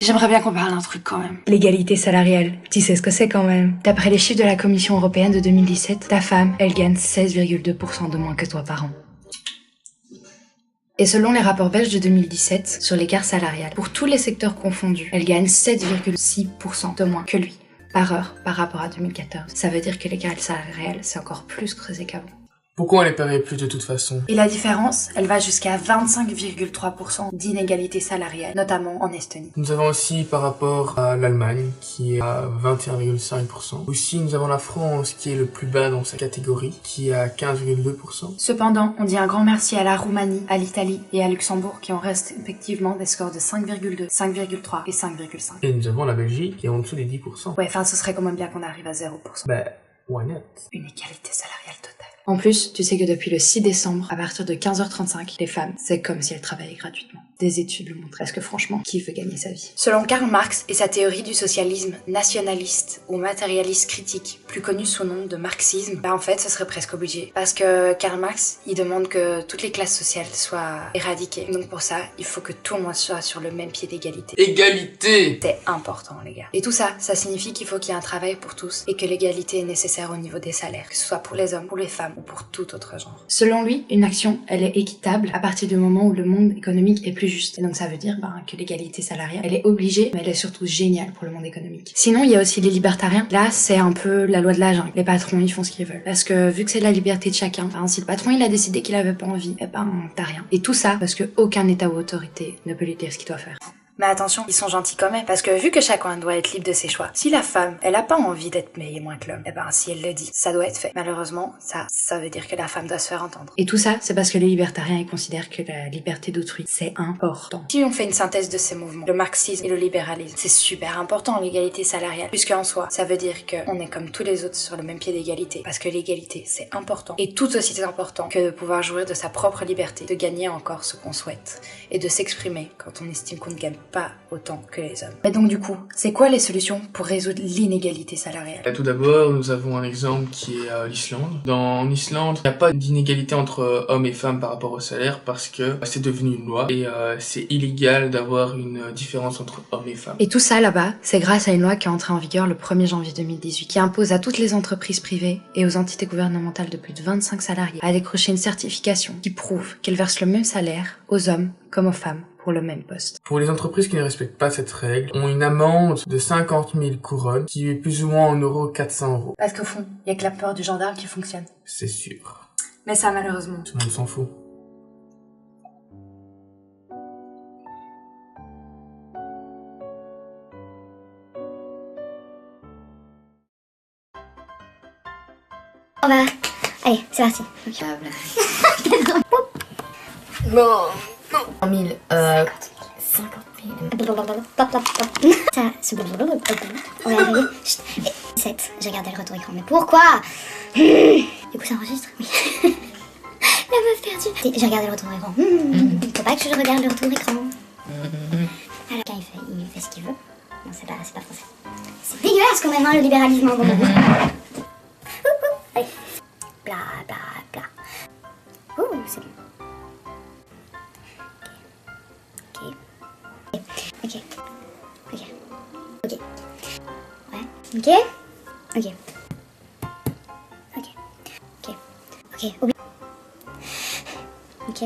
J'aimerais bien qu'on parle d'un truc quand même. L'égalité salariale, tu sais ce que c'est quand même. D'après les chiffres de la Commission européenne de 2017, ta femme, elle gagne 16,2% de moins que toi par an. Et selon les rapports belges de 2017 sur l'écart salarial, pour tous les secteurs confondus, elle gagne 7,6% de moins que lui par heure par rapport à 2014. Ça veut dire que l'écart salarial s'est encore plus creusé qu'avant. Pourquoi on les paierait plus de toute façon? Et la différence, elle va jusqu'à 25,3% d'inégalité salariale, notamment en Estonie. Nous avons aussi par rapport à l'Allemagne qui est à 21,5%. Aussi nous avons la France qui est le plus bas dans sa catégorie qui est à 15,2%. Cependant, on dit un grand merci à la Roumanie, à l'Italie et à Luxembourg qui en restent effectivement des scores de 5,2, 5,3 et 5,5. Et nous avons la Belgique qui est en dessous des 10%. Ouais, enfin ce serait quand même bien qu'on arrive à 0%. Bah, why not? Une égalité salariale totale. En plus, tu sais que depuis le 6 décembre, à partir de 15h35, les femmes, c'est comme si elles travaillaient gratuitement. Des études le montrent. Parce que franchement, qui veut gagner sa vie? Selon Karl Marx et sa théorie du socialisme nationaliste ou matérialiste critique, plus connue sous le nom de marxisme, bah en fait, ce serait presque obligé. Parce que Karl Marx, il demande que toutes les classes sociales soient éradiquées. Donc pour ça, il faut que tout le monde soit sur le même pied d'égalité. Égalité! C'est important, les gars. Et tout ça, ça signifie qu'il faut qu'il y ait un travail pour tous et que l'égalité est nécessaire au niveau des salaires, que ce soit pour les hommes, pour les femmes ou pour tout autre genre. Selon lui, une action, elle est équitable à partir du moment où le monde économique est plus juste. Et donc ça veut dire que l'égalité salariale, elle est obligée, mais elle est surtout géniale pour le monde économique. Sinon, il y a aussi les libertariens. Là, c'est un peu la loi de la jungle. Les patrons, ils font ce qu'ils veulent. Parce que vu que c'est la liberté de chacun, si le patron, il a décidé qu'il avait pas envie, t'as rien. Et tout ça parce que aucun état ou autorité ne peut lui dire ce qu'il doit faire. Mais attention, ils sont gentils quand même, parce que vu que chacun doit être libre de ses choix, si la femme, elle a pas envie d'être payée moins que l'homme, si elle le dit, ça doit être fait. Malheureusement, ça veut dire que la femme doit se faire entendre. Et tout ça, c'est parce que les libertariens, ils considèrent que la liberté d'autrui, c'est important. Si on fait une synthèse de ces mouvements, le marxisme et le libéralisme, c'est super important, l'égalité salariale, puisqu'en soi, ça veut dire qu'on est comme tous les autres sur le même pied d'égalité, parce que l'égalité, c'est important. Et tout aussi important que de pouvoir jouir de sa propre liberté, de gagner encore ce qu'on souhaite, et de s'exprimer quand on estime qu'on ne gagne pas autant que les hommes. Mais donc du coup, c'est quoi les solutions pour résoudre l'inégalité salariale? Tout d'abord, nous avons un exemple qui est l'Islande. En Islande, il n'y a pas d'inégalité entre hommes et femmes par rapport au salaire parce que c'est devenu une loi et c'est illégal d'avoir une différence entre hommes et femmes. Et tout ça là-bas, c'est grâce à une loi qui est entrée en vigueur le 1er janvier 2018, qui impose à toutes les entreprises privées et aux entités gouvernementales de plus de 25 salariés à décrocher une certification qui prouve qu'elles versent le même salaire aux hommes comme aux femmes pour le même poste. Pour les entreprises qui ne respectent pas cette règle, ont une amende de 50 000 couronnes, qui est plus ou moins en euros 400 €. Parce qu'au fond, il y a que la peur du gendarme qui fonctionne. C'est sûr. Mais ça, malheureusement, tout le monde s'en fout. On va... Allez, c'est parti. Non. 1000, 50 000. Ça, c'est... On va arriver. 7, j'ai regardé le retour écran. Mais pourquoi? Du coup, ça enregistre? Oui. La meuf perdue. J'ai regardé le retour écran. Faut pas que je regarde le retour écran. Alors, quand il fait ce qu'il veut. Non, c'est pas français. C'est dégueulasse quand même, hein, le libéralisme. Bon. Allez. Bla, bla, bla. Ouh, c'est bon. Ok. Ouais. Ok. Ok.